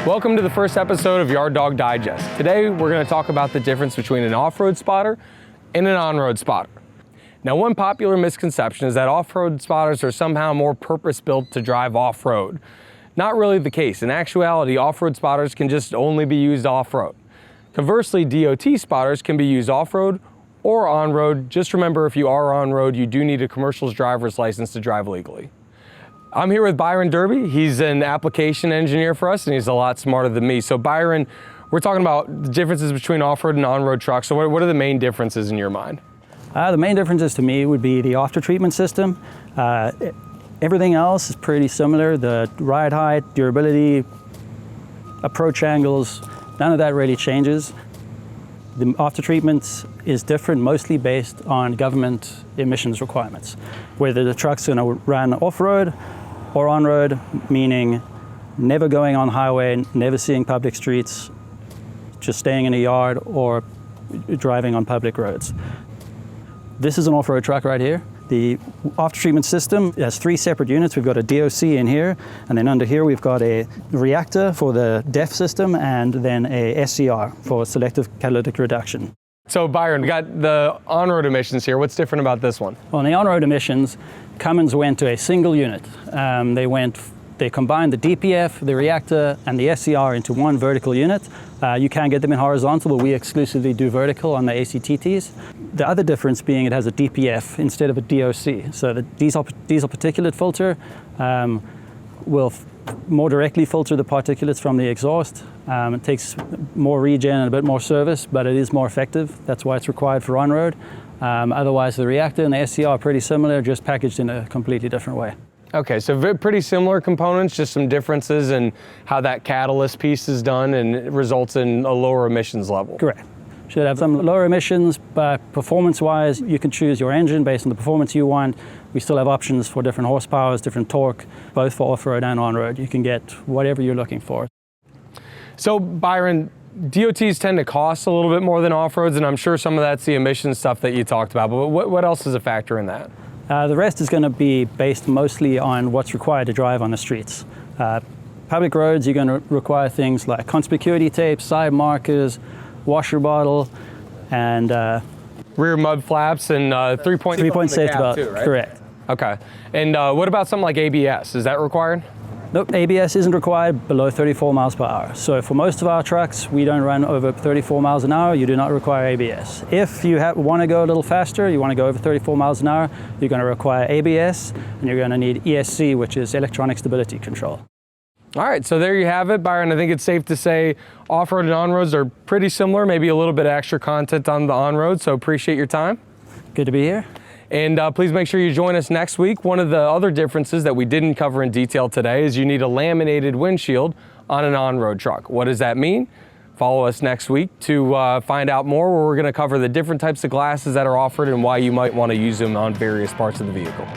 Welcome to the first episode of Yard Dog Digest. Today we're going to talk about the difference between an off-road spotter and an on-road spotter. Now, one popular misconception is that off-road spotters are somehow more purpose-built to drive off-road. Not really the case. In actuality, off-road spotters can just only be used off-road. Conversely, DOT spotters can be used off-road or on-road. Just remember, if you are on-road, you do need a commercial driver's license to drive legally. I'm here with Byron Derby. He's an application engineer for us, and he's a lot smarter than me. So Byron, we're talking about the differences between off-road and on-road trucks. So what are the main differences in your mind? The main differences to me would be the after-treatment system. Everything else is pretty similar. The ride height, durability, approach angles, none of that really changes. The after-treatment is different, mostly based on government emissions requirements. Whether the truck's going to run off-road or on-road, meaning never going on highway, never seeing public streets, just staying in a yard or driving on public roads. This is an off-road truck right here. The after-treatment system has three separate units. We've got a DOC in here, and then under here we've got a reactor for the DEF system, and then a SCR for selective catalytic reduction. So Byron, we got the on-road emissions here. What's different about this one? On the on-road emissions, Cummins went to a single unit. They combined the DPF, the reactor, and the SCR into one vertical unit. You can get them in horizontal, but we exclusively do vertical on the ACTTs. The other difference being it has a DPF instead of a DOC. So the diesel particulate filter will more directly filter the particulates from the exhaust. It takes more regen and a bit more service, but it is more effective. That's why it's required for on-road. Otherwise, the reactor and the SCR are pretty similar, just packaged in a completely different way. Okay, so pretty similar components, just some differences in how that catalyst piece is done, and it results in a lower emissions level. Correct. Should have some lower emissions, but performance-wise, you can choose your engine based on the performance you want. We still have options for different horsepowers, different torque, both for off-road and on-road. You can get whatever you're looking for. So Byron, DOTs tend to cost a little bit more than off-roads, and I'm sure some of that's the emissions stuff that you talked about, but what else is a factor in that? The rest is going to be based mostly on what's required to drive on the streets. Public roads, you're going to require things like conspicuity tape, side markers, washer bottle, and rear mud flaps and three-point safety belt too, right? Correct. Okay. And what about something like ABS? Is that required? Nope, ABS isn't required below 34 miles per hour. So for most of our trucks, we don't run over 34 miles an hour. You do not require ABS. If you want to go a little faster, you want to go over 34 miles an hour, you're going to require ABS, and you're going to need ESC, which is electronic stability control. All right, so there you have it, Byron. I think it's safe to say off-road and on-roads are pretty similar, maybe a little bit extra content on the on-road, so appreciate your time. Good to be here. And please make sure you join us next week. One of the other differences that we didn't cover in detail today is you need a laminated windshield on an on-road truck. What does that mean? Follow us next week to find out more, where we're going to cover the different types of glasses that are offered and why you might want to use them on various parts of the vehicle.